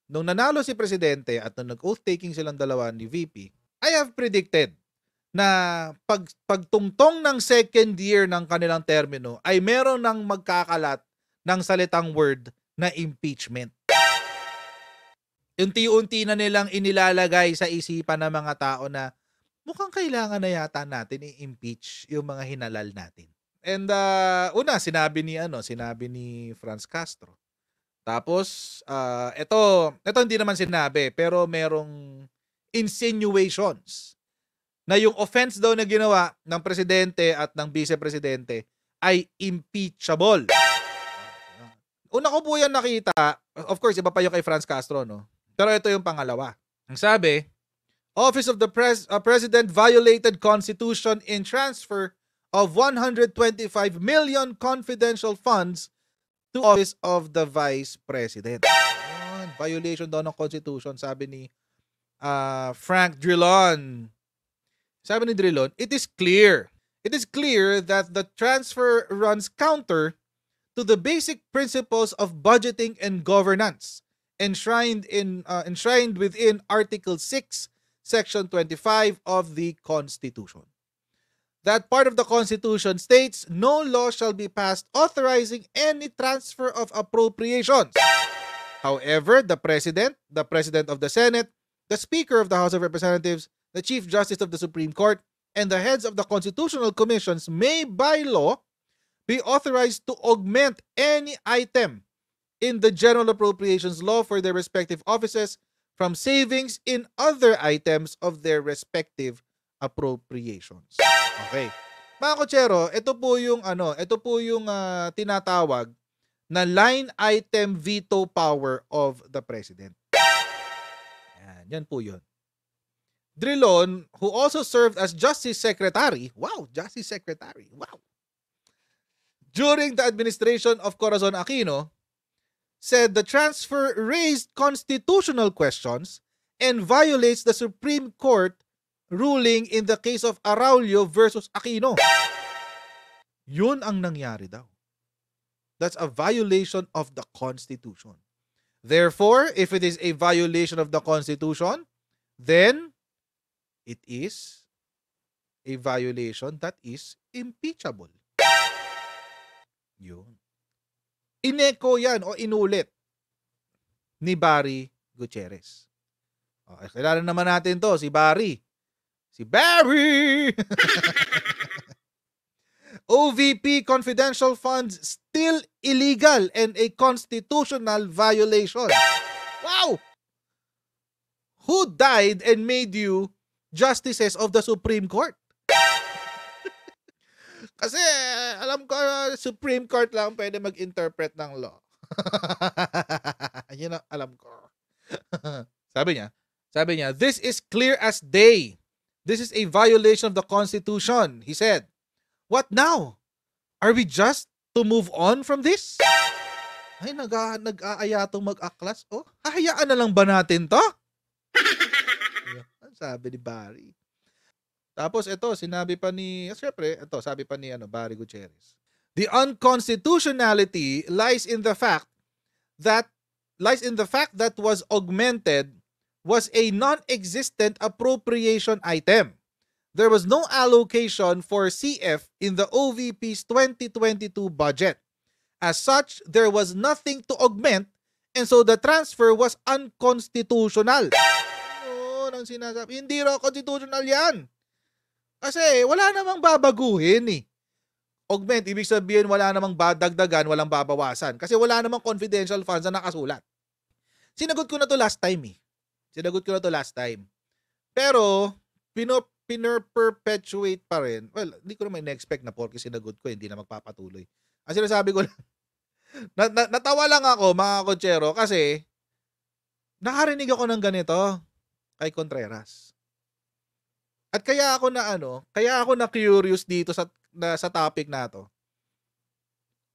nung nanalo si Presidente at nung nag-oath taking silang dalawa ni VP, I have predicted na pagtungtong ng second year ng kanilang termino ay meron ng magkakalat ng salitang word na impeachment. Unti-unti na nilang inilalagay sa isipan ng mga tao na mukhang kailangan na yata natin i-impeach yung mga hinalal natin. And una sinabi ni Franz Castro. Tapos ito hindi naman sinabi pero merong insinuations na yung offense daw na ginawa ng presidente at ng vice-presidente ay impeachable. Una ko po yan nakita, of course iba pa yung kay Franz Castro, no? Pero ito yung pangalawa. Ang sabi, Office of the President violated Constitution in transfer of 125 million confidential funds to Office of the Vice President. Violation daw ng Constitution, sabi ni Frank Drilon. Sabi ni Drilon, it is clear that the transfer runs counter to the basic principles of budgeting and governance enshrined within Article 6, Section 25 of the Constitution. That part of the Constitution states, no law shall be passed authorizing any transfer of appropriations. However, the President of the Senate, the Speaker of the House of Representatives, the Chief Justice of the Supreme Court, and the heads of the constitutional commissions may by law be authorized to augment any item in the General Appropriations Law for their respective offices from savings in other items of their respective appropriations. Okay. Mga kotsero, ito po yung tinatawag na line item veto power of the President. Yan po yun. Drilon, who also served as Justice Secretary, during the administration of Corazon Aquino, said the transfer raised constitutional questions and violates the Supreme Court ruling in the case of Araulio versus Aquino. Yun ang nangyari daw. That's a violation of the Constitution. Therefore, if it is a violation of the Constitution, then it is a violation that is impeachable. Yun. Ineko yan o inulit ni Barry Gutierrez. Okay, kilala naman natin to, si Barry. Si Barry! OVP confidential funds still illegal and a constitutional violation. Wow! Who died and made you justices of the Supreme Court? Kasi alam ko Supreme Court lang pwede mag-interpret ng law. Yun ang alam ko. Sabi niya, this is clear as day. This is a violation of the Constitution, he said. What now? Are we just to move on from this? Ay, nag-aaya itong mag-aklas. Oh, hahayaan na lang ba natin to? Sabi ni Barry. Tapos ito, sabi pa ni Barry Gutierrez. The unconstitutionality lies in the fact that was augmented was a non-existent appropriation item. There was no allocation for CF in the OVP's 2022 budget. As such, there was nothing to augment and so the transfer was unconstitutional. Ano nang sinasabi? Hindi raw constitutional yan. Kasi wala namang babaguhin eh. Augment, ibig sabihin wala namang dagdagan, walang babawasan. Kasi wala namang confidential funds na nakasulat. Sinagot ko na to last time. Pero, perpetuate pa rin. Well, hindi ko naman na-expect na porke sinagot ko, hindi na magpapatuloy. Ang sinasabi ko lang, natawa lang ako mga kotsero kasi nakarinig ako ng ganito kay Contreras. At kaya ako na curious dito sa topic na to.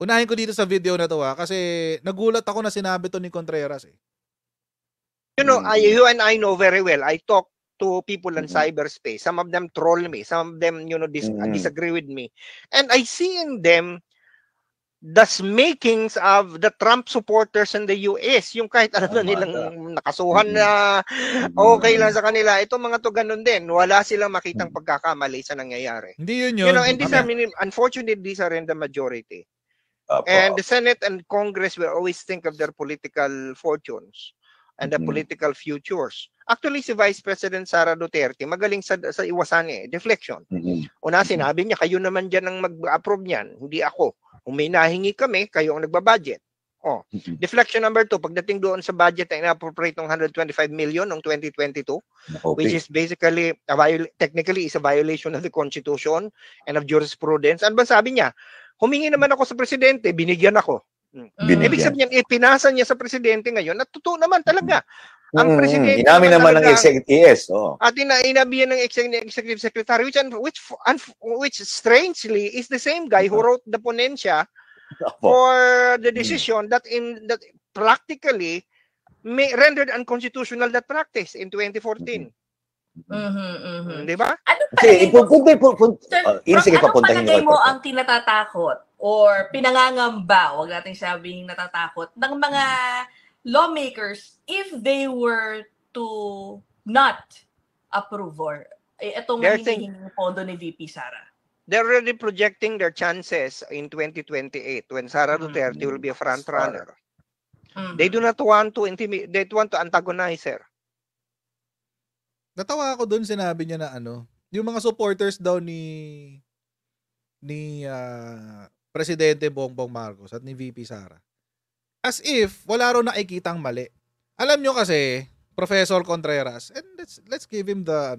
Unahin ko dito sa video na to kasi nagulat ako na sinabi to ni Contreras eh. You know, you and I know very well. I talk to people in cyberspace. Some of them troll me. Some of them, disagree with me. And I see in them the makings of the Trump supporters in the US. Yung kahit alam na Tama nilang ka. nakasuhan na okay lang sa kanila. Ito mga to ganun din. Wala silang makitang pagkakamali sa nangyayari. Hindi yun You yun. know, and these are, Mamaya. unfortunately, these are in the majority. Opo. And the Senate and Congress will always think of their political fortunes and the political futures. Actually, si Vice President Sara Duterte, magaling sa iwasan deflection. Una, sinabi niya, kayo naman dyan ang mag-approve niyan, hindi ako. Kung may nahingi kami, kayo ang nagbabudget. Deflection number 2, pagdating doon sa budget na ina-appropriate ng 125 million noong 2022, which is basically, technically is a violation of the Constitution and of jurisprudence. Ano ba sabi niya? Humingi naman ako sa presidente, binigyan ako. Ibig sabihin, ipinasa niya sa presidente ngayon, at totoo naman talaga. Ang presidente inamin naman ng ES. At inabihan ng executive secretary, which strangely is the same guy who wrote the ponensya for the decision that practically rendered unconstitutional that practice in 2014. Di ba? Ano Sige, sige, anong papuntahin palagay niyo. mo ang tinatatakot or pinangangamba, wag natin sabing natatakot, ng mga lawmakers if they were to not approve or itong hinihingi pondo ni VP Sara? They're already projecting their chances in 2028 when Sara Duterte will be a front runner. They do not want to intimidate, they want to antagonize her. Natawa ako doon, sinabi niya na yung mga supporters daw ni Presidente Bongbong Marcos at ni VP Sara. As if wala raw nakikitang mali. Alam nyo kasi, Professor Contreras, and let's give him the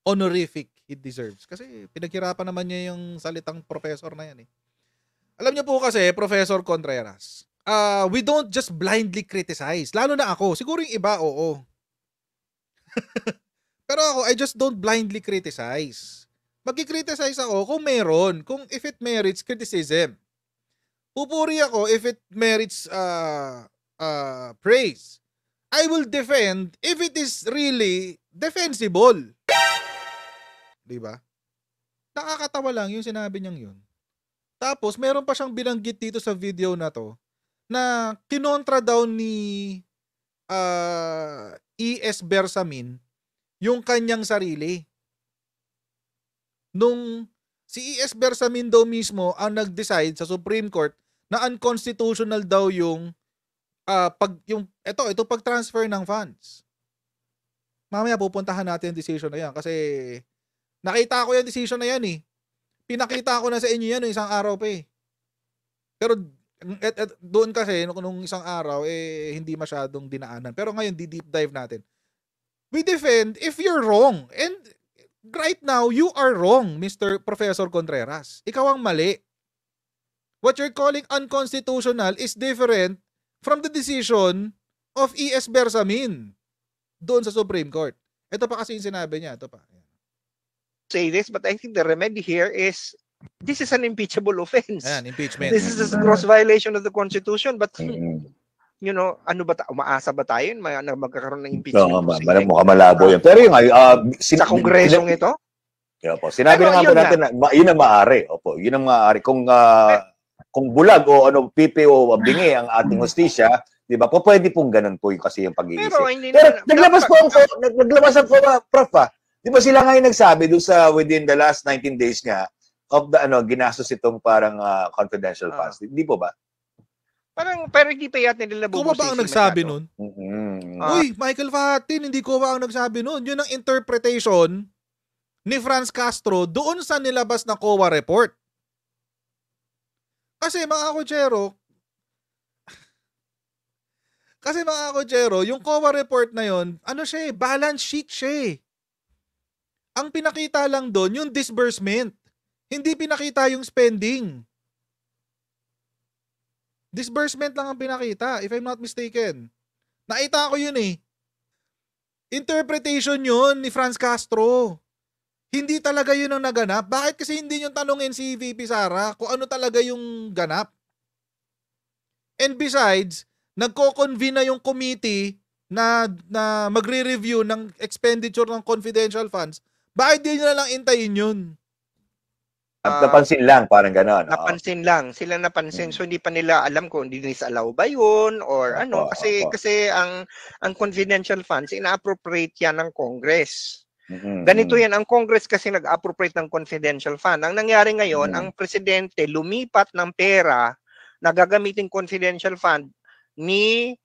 honorific he deserves. Kasi pinaghirapan naman niya yung salitang professor na yan eh. Alam niyo po kasi, Professor Contreras, we don't just blindly criticize. Lalo na ako. Siguro yung iba, oo. Pero ako, I just don't blindly criticize. Magki-criticize ako kung meron, if it merits criticism. Pupuri ako if it merits praise. I will defend if it is really defensible. Diba? Nakakatawa lang yung sinabi niyang yun. Tapos, meron pa siyang binanggit dito sa video na to na kinontra daw ni E.S. Bersamin yung kanyang sarili. Nung si E.S. Bersamin daw mismo ang nag-decide sa Supreme Court na unconstitutional daw yung pag-transfer ng funds. Mamaya pupuntahan natin yung decision na yan kasi nakita ko yung decision na yan eh. Pinakita ko na sa inyo yan isang araw pa eh. Pero doon kasi nung isang araw hindi masyadong dinaanan. Pero ngayon di-deep dive natin. We defend if you're wrong. And right now, you are wrong, Mr. Professor Contreras. Ikaw ang mali. What you're calling unconstitutional is different from the decision of E.S. Bersamin doon sa Supreme Court. Ito pa kasi yung sinabi niya. Ito pa. Say this, but I think the remedy here is this is an impeachable offense. Ayan, impeachment. This is a gross violation of the Constitution, but you know, umaasa ba tayo na magkakaroon ng impeachment? Mukhang malabo yan. Pero yung sa kongresong ito? Opo, sinabi na nga po natin na yun ang maaari. Opo, yun ang maaari. Kung bulag o PPO bingi ang ating hustisya, di ba? Pwede pong ganun po kasi yung pag-iisip. Pero naglabas po Prof. Di ba sila nga yung nagsabi doon sa within the last 19 days nga of the ginastos itong parang confidential funds. Di po ba? Pero hindi pa yata nila Kuba ba ang nagsabi nun? Uy, Michael Fahatin, hindi ko ba ang nagsabi nun? Yun ang interpretation ni Franz Castro doon sa nilabas na COA report. Kasi mga kotsero, yung COA report na yun, balance sheet siya. Ang pinakita lang doon, yung disbursement. Hindi pinakita yung spending. Disbursement lang ang pinakita, if I'm not mistaken. Nakita ko yun eh. Interpretation yun ni Franz Castro. Hindi talaga yun ang naganap. Bakit kasi hindi nyo tanungin si VP Sara kung ano talaga yung ganap? And besides, nagko-convene na yung committee na magre-review ng expenditure ng confidential funds. Bakit di nyo na lang intayin yun? Napansin lang, parang gano'n. Napansin lang, sila napansin. So hindi pa nila alam kung disallow ba yun or ano kasi ang confidential funds ina-appropriate yan ng Congress. Ganito yan, ang Congress kasi nag-appropriate ng confidential fund. Ang nangyari ngayon, ang presidente lumipat ng pera na gagamitin confidential fund ni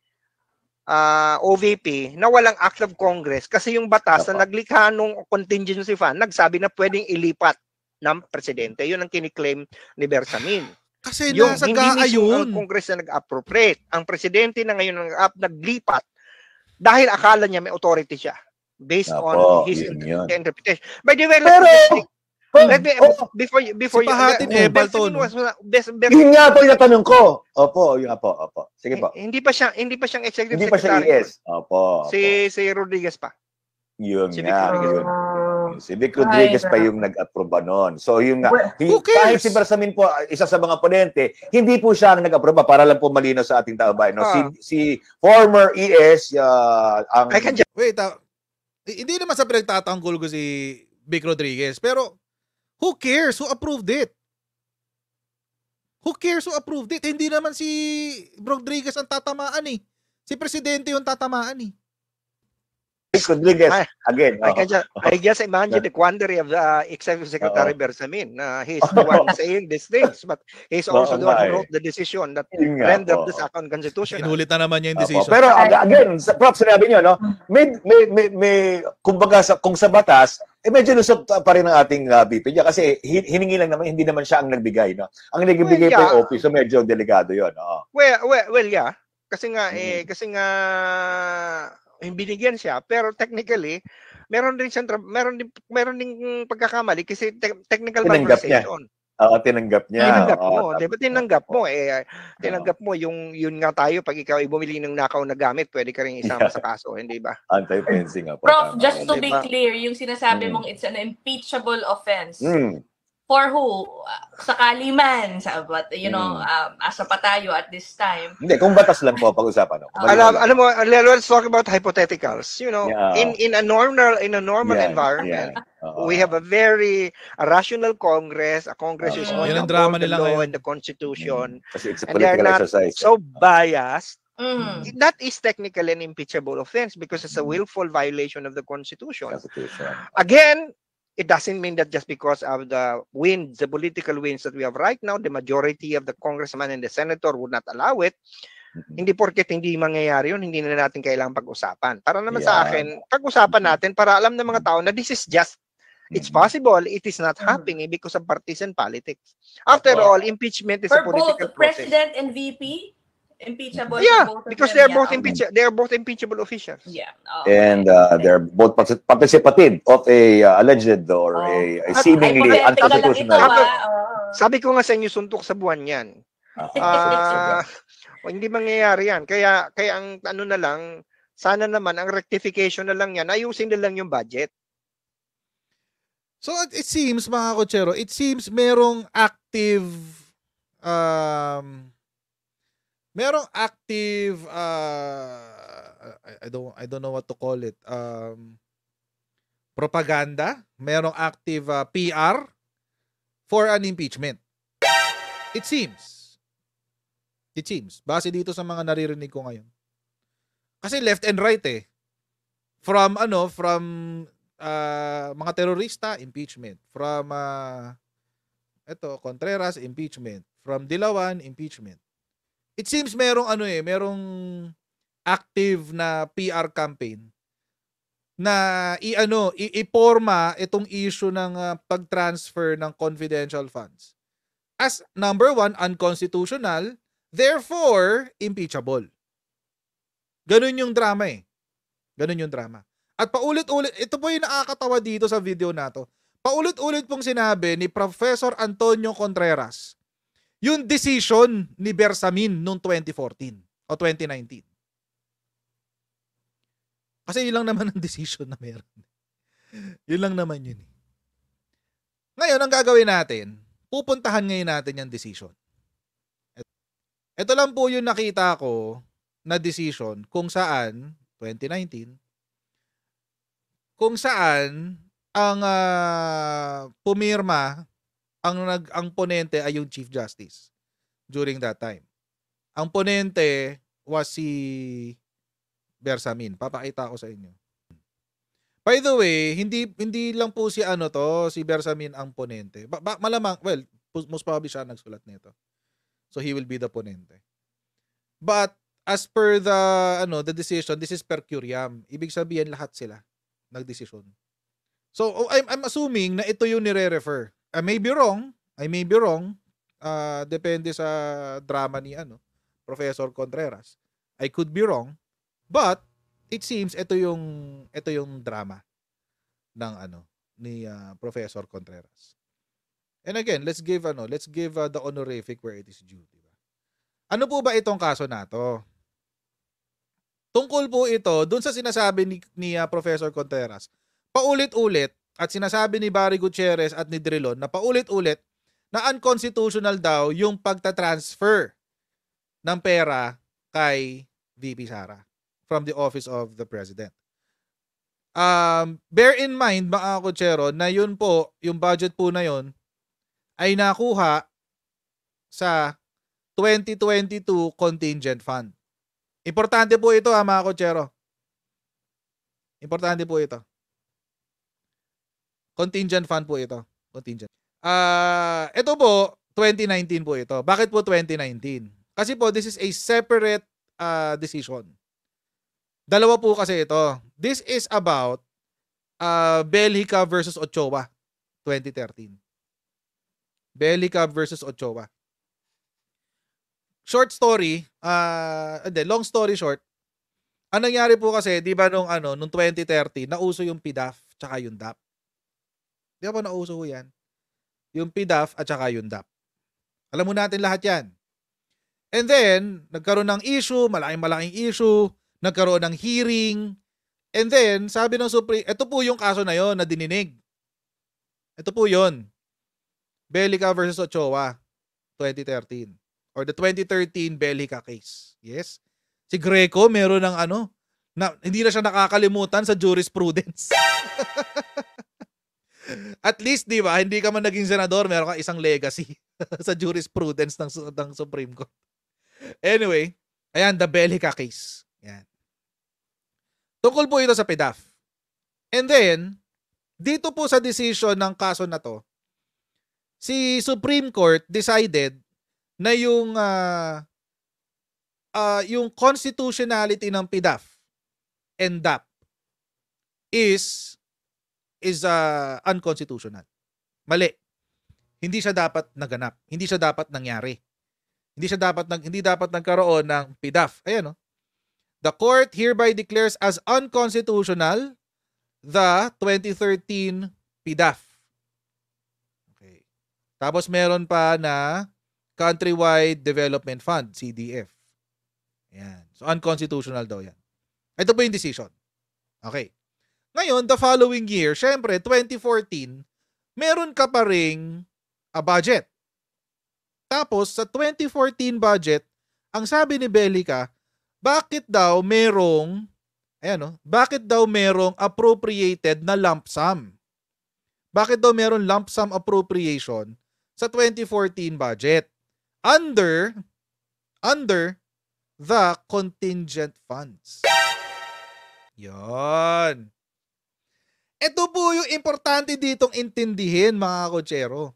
OVP na walang act of Congress kasi yung batas na naglikha ng contingency fund nagsabi na pwedeng ilipat ng presidente. Yun ang kiniklaim ni Bersamin. Kasi yung nasa hindi mismo gaayun. ang Congress na nag-appropriate. Ang presidente na ngayon naglipat dahil akala niya may authority siya based on his interpretation. By the way, before si Pahatin Ebalton. Yun nga po yung natanong ko. Opo, yun nga po. Sige po. Hindi pa siyang executive hindi pa secretary. Siya ES. Opo. Si Rodriguez pa. Yun nga. Si Vic Rodriguez pa yung nag-aproba noon. So yun nga. Kahit si Bersamin po, isa sa mga ponente, hindi po siya ang nag-aproba para lang po malinaw sa ating tao-bayan. No? Si former ES, ang... Wait, hindi naman sa pinagtatanggol ko si Vic Rodriguez, pero who cares who approved it? Who cares who approved it? Hindi naman si Rodriguez ang tatamaan eh. Si Presidente yung tatamaan eh. Rodriguez, again. I just imagine the quandary of the Executive Secretary Bersamin. He's the one saying these things, but he's also the one who wrote the decision that rendered this act unconstitutional. Inulit na naman niya yung decision. Pero again, Prof, sinabi niyo, no? May kumbaga, kung sa batas, medyo lusot pa rin ang ating BP niya kasi hiningi lang naman, hindi naman siya ang nagbigay. No? Ang nagbigay pa yung office, so medyo delikado yun. Well, yeah. Kasi nga, binigyan siya, pero technically meron din pagkakamali kasi technical malversation. Tinanggap niya. Tinanggap mo. Tinanggap mo yung yun nga tayo pag ikaw ay bumili ng nakaw na gamit, pwede ka rin isama sa kaso, hindi ba? Anti-fencing nga po. Prof, just to be clear, yung sinasabi mong it's an impeachable offense. For who? Sakali man, asa pa tayo at this time. Hindi, kung batas lang po pag-usapan. Alam mo, let's talk about hypotheticals. In a normal environment, we have a very rational Congress, a Congress who's going to uphold the law and the Constitution, and they are not so biased. That is technically an impeachable offense because it's a willful violation of the Constitution. Again, it doesn't mean that just because of the political winds that we have right now, the majority of the congressman and the senator would not allow it. Hindi porket hindi mangyayari yun, hindi na natin kailangang pag-usapan. Para naman sa akin, pag-usapan natin para alam ng mga tao na this is just, it's possible, it is not happening because of partisan politics. After all, impeachment is a political process. President and VP? Impeachable. Because they are both impeachable officials. And they're both participative of a alleged or a seemingly unconstitutional. Sabi ko nga sa inyo, suntok sa buwan yan. Hindi mangyayari yan. Kaya ang ano na lang, sana naman ang rectification na lang yan, ayusin na lang yung budget. So it seems, mga kotsero, merong active I don't know what to call it, propaganda, merong active PR for an impeachment. It seems base dito sa mga naririnig ko ngayon, kasi left and right from mga terorista, impeachment, from Contreras, impeachment, from Dilawan, impeachment. It seems merong active na PR campaign na iporma itong issue ng pag-transfer ng confidential funds as number 1, unconstitutional, therefore impeachable. Ganun yung drama Ganun yung drama. At paulit-ulit, ito po yung nakakatawa dito sa video na to. Paulit-ulit pong sinabi ni Professor Antonio Contreras yung decision ni Bersamin noong 2014 o 2019. Kasi yun lang naman ang decision na meron. Yun lang naman yun. Ngayon, ang gagawin natin, pupuntahan ngayon natin yung decision. Ito lang po yung nakita ko na decision kung saan, 2019, kung saan ang pumirma ang ponente ay yung Chief Justice during that time. Ang ponente was si Bersamin. Papakita ko sa inyo. By the way, hindi lang po si si Bersamin ang ponente. Malamang, well, most probably siya nagsulat nito. So he will be the ponente. But as per the decision, this is per curiam. Ibig sabihin lahat sila nagdesisyon. So I'm assuming na ito yung nire-refer. I may be wrong. Depende sa drama ni Professor Contreras. I could be wrong, but it seems ito yung drama ng ni Professor Contreras. And again, let's give the honorific where it is due, diba? Ano po ba itong kaso nato? Tungkol po ito dun sa sinasabi ni Professor Contreras. Paulit-ulit at sinasabi ni Barry Gutierrez at ni Drilon na paulit-ulit na unconstitutional daw yung pagta-transfer ng pera kay VP Sara from the office of the president. Bear in mind mga kutsero na yun po, yung budget po na yun ay nakuha sa 2022 contingent fund. Importante po ito mga kutsero. Importante po ito. Contingent fund po ito. Contingent. Ito po, 2019 po ito. Bakit po 2019? Kasi po, this is a separate decision. Dalawa po kasi ito. This is about Belhica versus Ochoa, 2013. Belhica versus Ochoa. Short story, long story short, ang nangyari po kasi, di ba nung 2030, nauso yung PDAF tsaka yung DAP. Di ba nauso ko yan? Yung PDAF at saka yung DAP. Alam mo natin lahat yan. And then, nagkaroon ng issue, malaking issue, nagkaroon ng hearing, and then, sabi ng Supreme, ito po yung kaso na yon na dininig. Ito po yon. Belhica versus Ochoa, 2013. Or the 2013 Belhica case. Yes? Si Greco, meron ng na hindi na siya nakakalimutan sa jurisprudence. At least, di ba, hindi ka man naging senador, meron ka isang legacy sa jurisprudence ng Supreme Court. Anyway, ayan, the Belhica case. Yan. Tungkol po ito sa PDAF. And then, dito po sa decision ng kaso na to, si Supreme Court decided na yung constitutionality ng PDAF and DAP is unconstitutional. Mali. Hindi siya dapat naganap. Hindi siya dapat nangyari. Hindi dapat nagkaroon ng PDAF. Ayan, no? The court hereby declares as unconstitutional the 2013 PDAF. Okay. Tapos meron pa na Countrywide Development Fund, CDF. Ayan. So unconstitutional daw yan. Ito po yung decision. Okay. Ngayon, the following year, syempre, 2014, meron ka pa ring budget. Tapos, sa 2014 budget, ang sabi ni Belhica, bakit daw merong appropriated na lump sum? Bakit daw meron lump sum appropriation sa 2014 budget? Under the contingent funds. Yon. Ito po yung importante ditong intindihin, mga kotsero.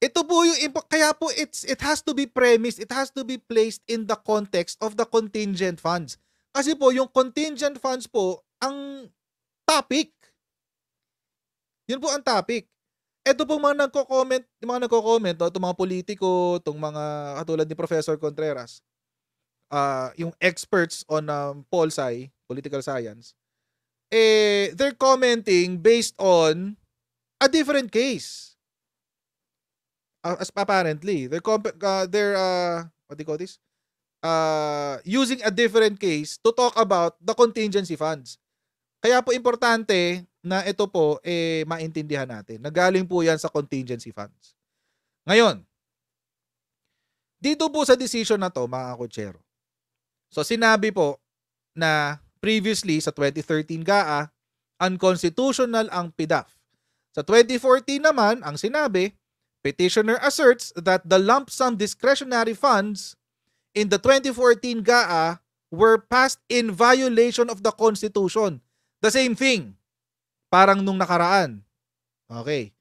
Ito po yung kaya po it has to be premised, it has to be placed in the context of the contingent funds. Kasi po yung contingent funds po ang topic. Yun po ang topic. Ito po mga nagko-comment, itong mga politiko, itong mga katulad ni Professor Contreras, yung experts on political science, they're commenting based on a different case. As apparently, they're what do you call this? Using a different case to talk about the contingency funds. Kaya po importante na ito po maintindihan natin. Nagaling po yan sa contingency funds. Ngayon, dito po sa decision na to, mga kutsero. So sinabi po na previously sa 2013 GAA, unconstitutional ang PDAF. Sa 2014 naman, ang sinabi, petitioner asserts that the lump sum discretionary funds in the 2014 GAA were passed in violation of the Constitution. The same thing. Parang nung nakaraan. Okay.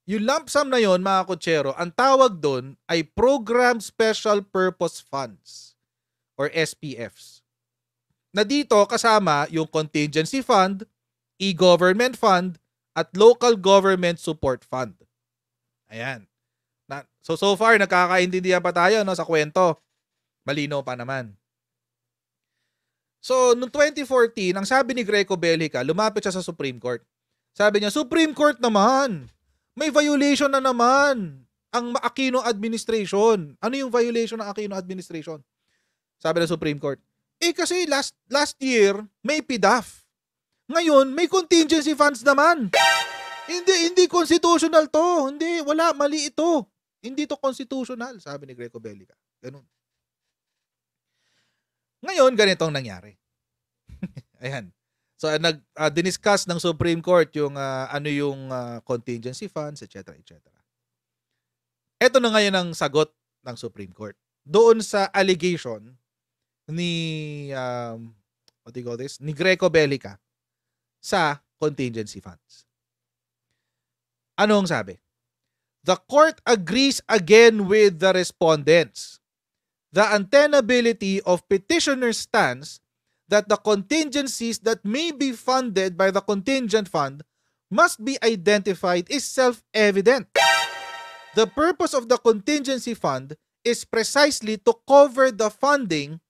Yung lump sum na yon, mga kutsero, ang tawag doon ay Program Special Purpose Funds or SPFs. Na dito kasama yung Contingency Fund, E-Government Fund, at Local Government Support Fund. Ayan. So far, nakakaintindihan pa tayo no, sa kwento. Malinaw pa naman. So, noong 2014, ang sabi ni Greco Bellica, lumapit siya sa Supreme Court. Sabi niya, Supreme Court naman, may violation na naman ang Aquino administration. Ano yung violation ng Aquino administration? Sabi ng Supreme Court, kasi last year, may PDAF. Ngayon, may contingency funds naman. Hindi constitutional to. Hindi, wala, mali ito. Hindi to constitutional, sabi ni Greco Bellica. Ganun. Ngayon, ganitong nangyari. Ayan. So, diniscuss ng Supreme Court yung ano yung contingency funds, etc. etc. Ito na ngayon ang sagot ng Supreme Court. Doon sa allegation ni what do you call this? Ni Greco Bellica sa contingency funds. Ano ang sabi? The court agrees again with the respondents. The untenability of petitioner's stance that the contingencies that may be funded by the contingent fund must be identified is self-evident. The purpose of the contingency fund is precisely to cover the funding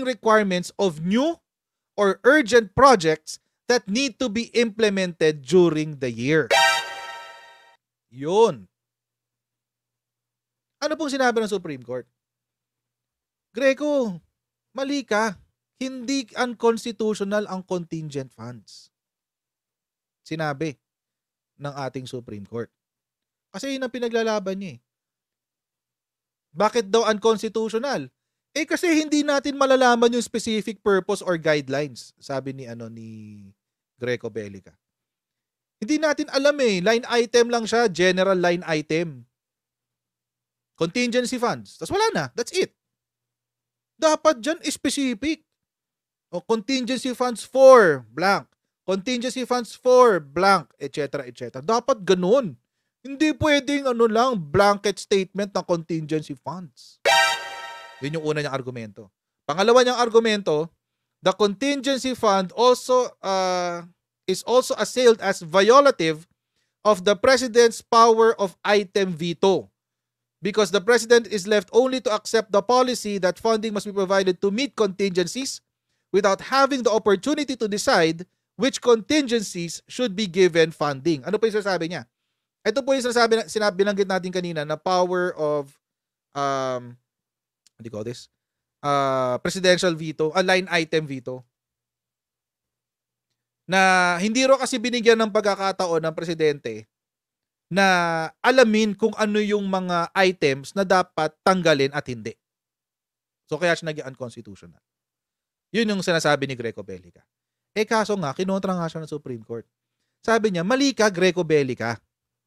requirements of new or urgent projects that need to be implemented during the year. Yun. Ano pong sinabi ng Supreme Court? Greco, mali ka. Hindi unconstitutional ang contingent funds. Sinabi ng ating Supreme Court. Kasi yun ang pinaglalaban niya eh. Bakit daw unconstitutional? Kasi hindi natin malalaman yung specific purpose or guidelines, sabi ni Greco Bellica. Hindi natin alam eh. Line item lang siya. General line item. Contingency funds. Tapos wala na. That's it. Dapat dyan specific. O contingency funds for blank. Contingency funds for blank. Etc. etc. Dapat ganun. Hindi pwedeng blanket statement ng contingency funds. Yun yung una niyang argumento. Pangalawa niyang argumento, the contingency fund also is also assailed as violative of the president's power of item veto because the president is left only to accept the policy that funding must be provided to meet contingencies without having the opportunity to decide which contingencies should be given funding. Ano po yung sinasabi niya? Ito po yung binanggit natin kanina na power of what do you call this? Presidential veto, line item veto. Na hindi ro kasi binigyan ng pagkakataon ng presidente na alamin kung ano yung mga items na dapat tanggalin at hindi. So kaya siya naging unconstitutional. Yun yung sinasabi ni Greco Bellica. Kaso nga, kinontra nga siya ng Supreme Court. Sabi niya, mali ka, Greco Bellica.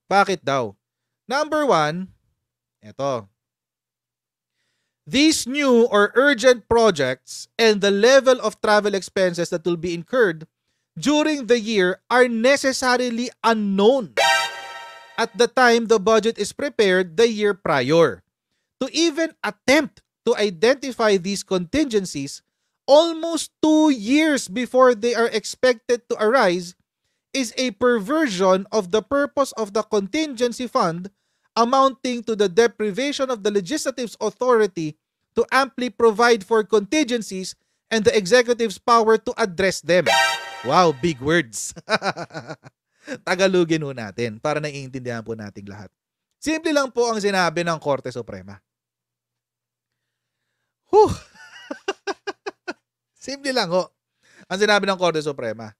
Bakit daw? Number 1, eto. These new or urgent projects and the level of travel expenses that will be incurred during the year are necessarily unknown at the time the budget is prepared the year prior. To even attempt to identify these contingencies almost 2 years before they are expected to arise is a perversion of the purpose of the contingency fund, amounting to the deprivation of the legislative's authority to amply provide for contingencies and the executive's power to address them. Wow, big words. Tagalogin ho natin para naiintindihan po nating lahat. Simple lang po ang sinabi ng Korte Suprema. Simple lang ho. Ang sinabi ng Korte Suprema.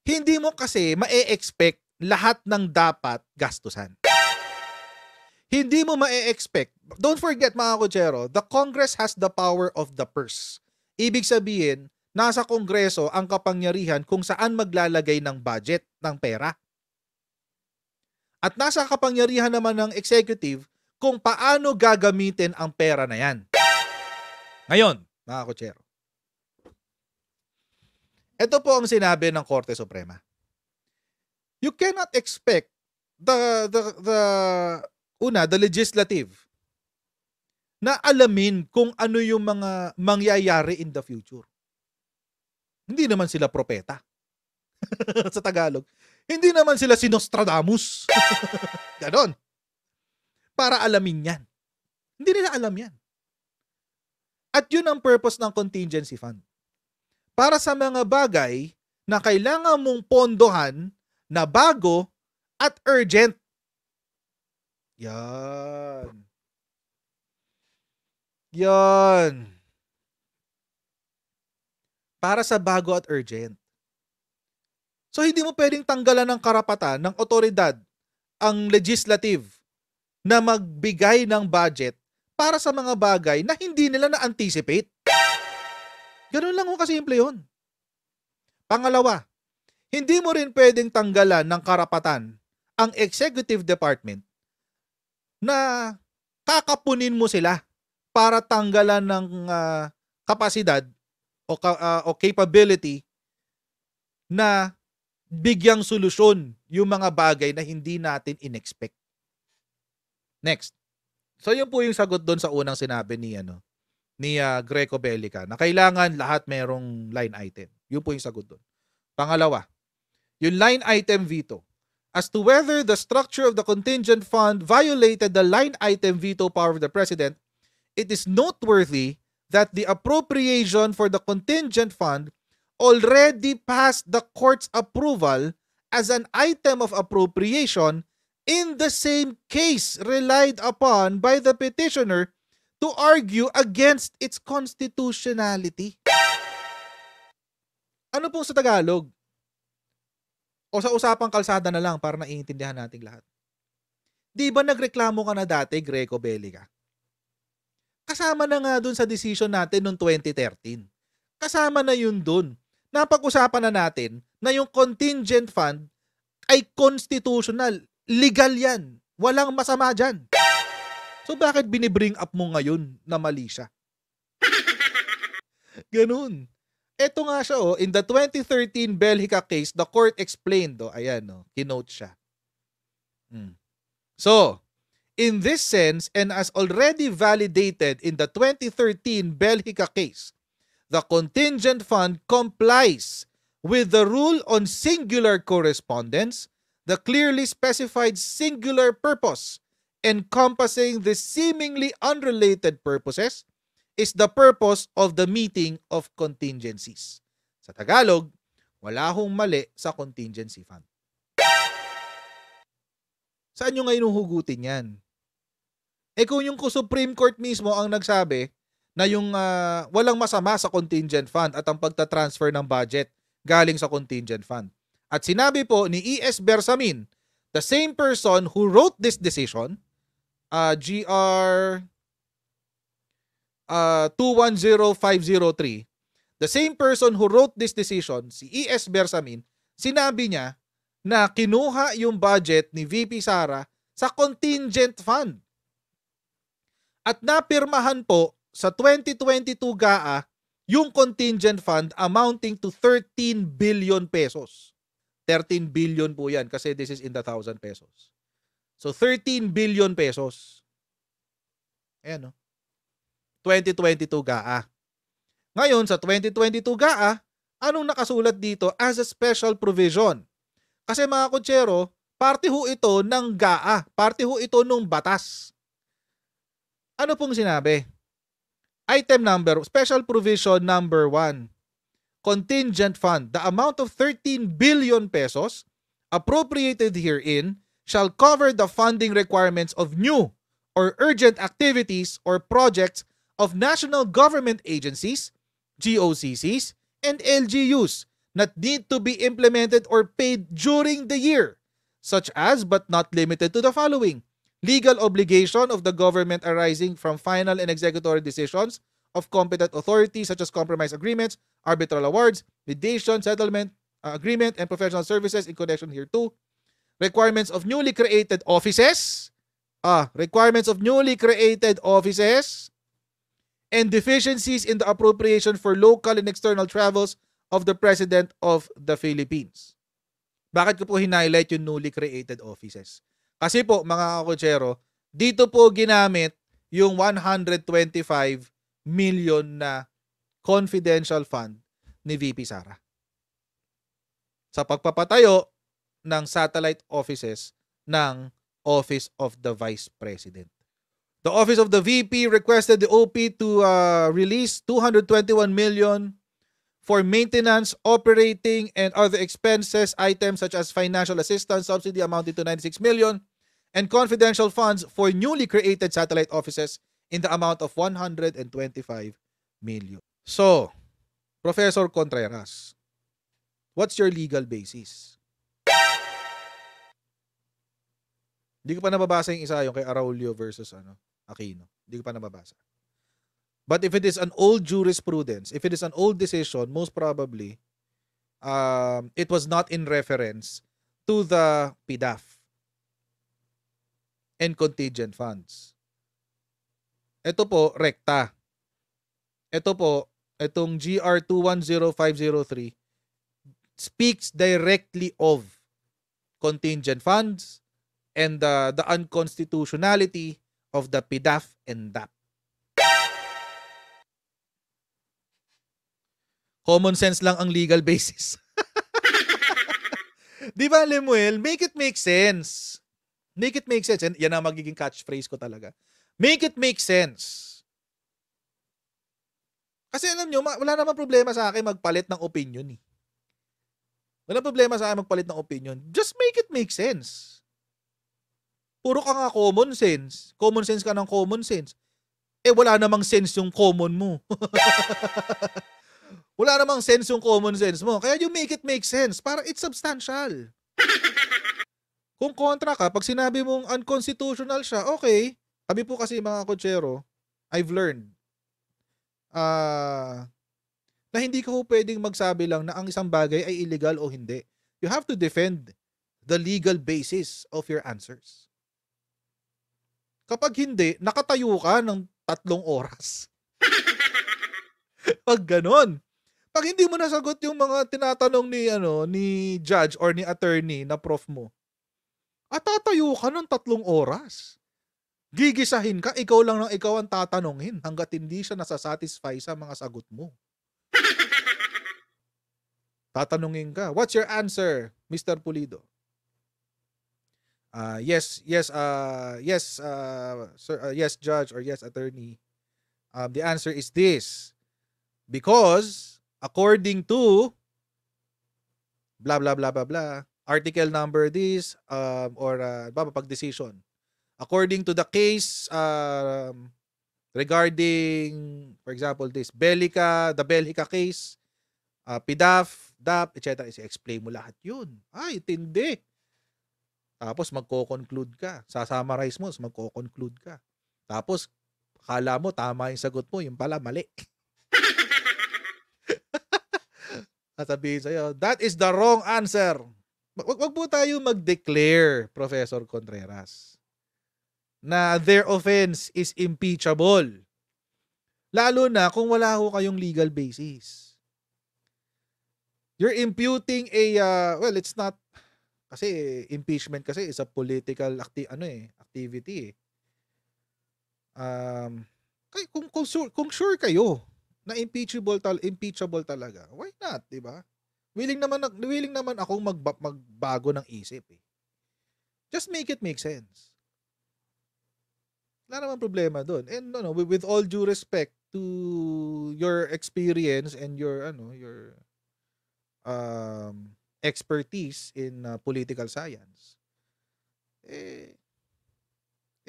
Hindi mo kasi ma-expect lahat ng dapat gastusan. Hindi mo ma-expect. Don't forget mga kutsero, the Congress has the power of the purse. Ibig sabihin, nasa Kongreso ang kapangyarihan kung saan maglalagay ng budget, ng pera. At nasa kapangyarihan naman ng executive kung paano gagamitin ang pera na yan. Ngayon, mga kutsero, ito po ang sinabi ng Korte Suprema. You cannot expect the legislative na alamin kung ano yung mga mangyayari in the future. Hindi naman sila propeta. Sa Tagalog. Hindi naman sila si Nostradamus. Ganon. Para alamin yan. Hindi nila alam yan. At yun ang purpose ng contingency fund. Para sa mga bagay na kailangan mong pondohan na bago at urgent. Yan. Yan. Para sa bago at urgent. So hindi mo pwedeng tanggalan ng karapatan ng otoridad ang legislative na magbigay ng budget para sa mga bagay na hindi nila na-anticipate. Ganun lang ho kasimple yun. Pangalawa, hindi mo rin pwedeng tanggalan ng karapatan ang executive department na kakapunin mo sila para tanggalan ng kapasidad o capability na bigyang solusyon yung mga bagay na hindi natin inexpect. Next. So yun po yung sagot doon sa unang sinabi ni Greco Bellica na kailangan lahat merong line item. Yun po yung sagot doon. Pangalawa, yung line item veto. As to whether the structure of the contingent fund violated the line item veto power of the President, it is noteworthy that the appropriation for the contingent fund already passed the court's approval as an item of appropriation in the same case relied upon by the petitioner to argue against its constitutionality. Ano pong sa Tagalog? O sa usapang kalsada na lang para naiintindihan nating lahat. Di ba nagreklamo ka na dati, Greco Bellica? Kasama na nga dun sa decision natin noong 2013. Kasama na yun dun. Napag-usapan na natin na yung contingent fund ay constitutional. Legal yan. Walang masama dyan. So bakit binibring up mo ngayon na mali siya? Ganun. Ito nga siya, in the 2013 Bellica case, the court explained, kinote siya. So, in this sense, and as already validated in the 2013 Bellica case, the contingent fund complies with the rule on singular correspondence, the clearly specified singular purpose encompassing the seemingly unrelated purposes is the purpose of the meeting of contingencies. Sa Tagalog, wala hong mali sa contingency fund. Saan nyo ngayon huhugutin yan? Kung yung Supreme Court mismo ang nagsabi na yung walang masama sa contingent fund at ang pagtatransfer ng budget galing sa contingent fund. At sinabi po ni E.S. Bersamin, the same person who wrote this decision, GR 210503, the same person who wrote this decision, si E.S. Bersamin, sinabi niya na kinuha yung budget ni VP Sara sa contingent fund. At napirmahan po sa 2022 GAA yung contingent fund amounting to 13 billion pesos. 13 billion po yan kasi this is in the 1,000 pesos. So 13 billion pesos. Ayan, 2022 GAA. Ngayon, sa 2022 GAA, anong nakasulat dito as a special provision? Kasi mga kutsero, parte ho ito ng GAA. Parte ho ito ng batas. Ano pong sinabi? Item number, special provision number 1. Contingent fund. The amount of 13 billion pesos appropriated herein shall cover the funding requirements of new or urgent activities or projects of national government agencies, GOCCs, and LGUs that need to be implemented or paid during the year, such as but not limited to the following: legal obligation of the government arising from final and executory decisions of competent authorities such as compromise agreements, arbitral awards, mediation, settlement agreement, and professional services in connection hereto. requirements of newly created offices, requirements of newly created offices, and deficiencies in the appropriation for local and external travels of the President of the Philippines. Bakit ko po highlight yung newly created offices? Kasi po, mga kakutsero, dito po ginamit yung 125 million na confidential fund ni VP Sara sa pagpapatayo ng satellite offices ng Office of the Vice President. The Office of the VP requested the OP to release 221 million for maintenance, operating, and other expenses items such as financial assistance subsidy amounting to 96 million, and confidential funds for newly created satellite offices in the amount of 125 million. So, Professor Contreras, what's your legal basis? Hindi ko pa nababasa yung isa, yung kay Araulio versus Aquino. Hindi ko pa nababasa. But if it is an old jurisprudence, if it is an old decision, most probably, it was not in reference to the PDAF and contingent funds. Ito po, rekta. Ito po, itong GR 210503 speaks directly of contingent funds and the unconstitutionality of the PDAF and DAP. Common sense lang ang legal basis. Di ba, Lemuel? Make it make sense. Make it make sense. And yan ang magiging catchphrase ko talaga. Make it make sense. Kasi alam nyo, wala namang problema sa akin magpalit ng opinion eh. Wala problema sa akin magpalit ng opinion. Just make it make sense. Puro ka nga common sense. Common sense ka ng common sense. Eh wala namang sense yung common mo. Wala namang sense yung common sense mo. Kaya you make it make sense. Para it's substantial. Kung kontra ka, pag sinabi mong unconstitutional siya, okay. Kami po kasi mga kotsero, I've learned na hindi ka po pwedeng magsabi lang na ang isang bagay ay illegal o hindi. You have to defend the legal basis of your answers. Kapag hindi, nakatayo ka ng 3 oras. Pag ganon. Pag hindi mo nasagot yung mga tinatanong ni judge or ni attorney na prof mo, at tatayo ka ng 3 oras. Gigisahin ka, ikaw lang ng ikaw ang tatanungin hanggat hindi siya nasasatisfy sa mga sagot mo. Tatanungin ka, what's your answer, Mr. Pulido? Yes, sir, yes, judge, or yes, attorney. The answer is this. Because according to blah blah blah blah blah, article number this or pag-decision. According to the case regarding, for example, this the Bellica case, PDAF, DAP, etc. I-explain mo lahat yun. Ay, tindi. Tapos magko-conclude ka. Sa-summarize mo, magko-conclude ka. Tapos, akala mo, tama yung sagot mo, yung pala, mali. Sasabihin sa'yo, that is the wrong answer. Wag po tayo mag-declare, Professor Contreras, na their offense is impeachable. Lalo na kung wala ho kayong legal basis. You're imputing well, it's not, kasi impeachment kasi is a political activity. Kung sure kayo na impeachable talaga, why not, di ba? Willing naman akong magbago ng isip eh. Just make it make sense. Wala naman problema doon. And with all due respect to your experience and your expertise in political science, it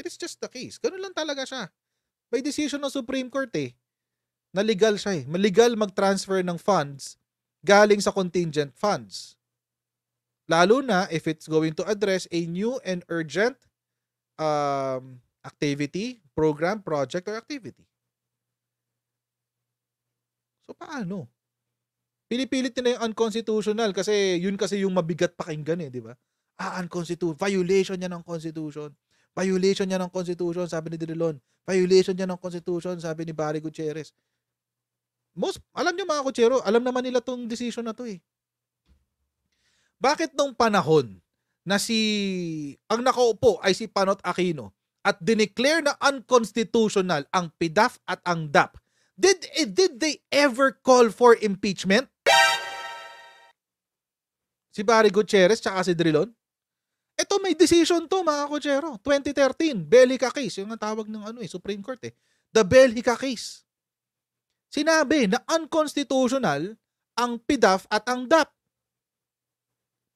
is just the case. Ganun lang talaga siya. By decision ng Supreme Court na legal siya eh. Maligal mag-transfer ng funds galing sa contingent funds. Lalo na if it's going to address a new and urgent activity, program, project, or activity. So paano? Pinipilit nila yung unconstitutional kasi yun kasi yung mabigat pakinggan eh, di ba? Violation niya ng Constitution. Violation niya ng Constitution, sabi ni Drilon. Violation niya ng Constitution, sabi ni Barry Gutierrez. Alam niyo mga kutsero, alam naman nila tong decision na to eh. Bakit nung panahon na ang nakaupo ay si Panot Aquino at dineclare na unconstitutional ang PDAF at ang DAP, did they ever call for impeachment? Si Barry Gutierrez tsaka si Drilon? Ito may decision to mga kutsero. 2013, Bellica case. Yung ang tawag ng Supreme Court eh. The Bellica case. Sinabi na unconstitutional ang PDAF at ang DAP.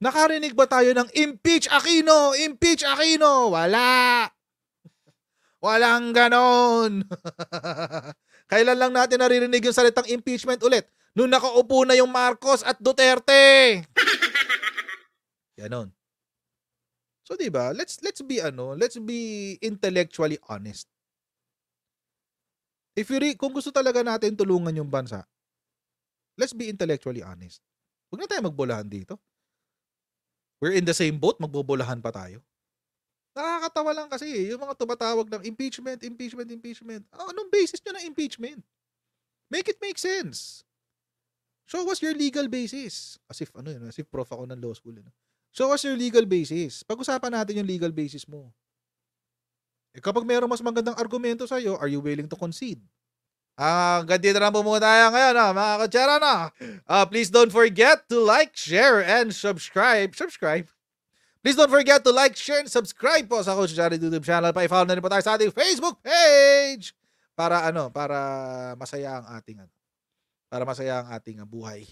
Nakarinig ba tayo ng impeach Aquino? Impeach Aquino? Wala. Walang ganon. Kailan lang natin naririnig yung salitang impeachment ulit? Nung nakaupo na yung Marcos at Duterte. Ganon. So diba, let's be intellectually honest. Kung gusto talaga natin tulungan yung bansa, let's be intellectually honest. Huwag na tayo magbolahan dito. We're in the same boat, magbobolahan pa tayo. Nakakatawa lang kasi yung mga tumatawag ng impeachment. Anong basis nyo ng impeachment? Make it make sense. Show us your legal basis. As if prof ako ng law school. Show us your legal basis. Pag-usapan natin yung legal basis mo. Kapag mayroong mas magandang argumento sa'yo, are you willing to concede? Ganito na po muna tayo ngayon, mga kutsara na. Please don't forget to like, share, and subscribe. Please don't forget to like, share, and subscribe po sa Kutsara YouTube channel. Pa-follow na rin po tayo sa ating Facebook page. Para masaya ang ating buhay.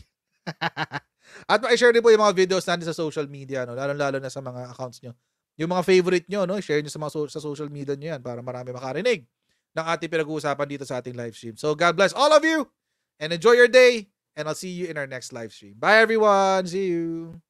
At pa-share din po yung mga videos natin sa social media, lalo-lalo na sa mga accounts nyo. Yung mga favorite nyo, share nyo sa social media nyo yan para marami makarinig ng ating pinag-uusapan dito sa ating live stream. So God bless all of you and enjoy your day, and I'll see you in our next live stream. Bye everyone! See you!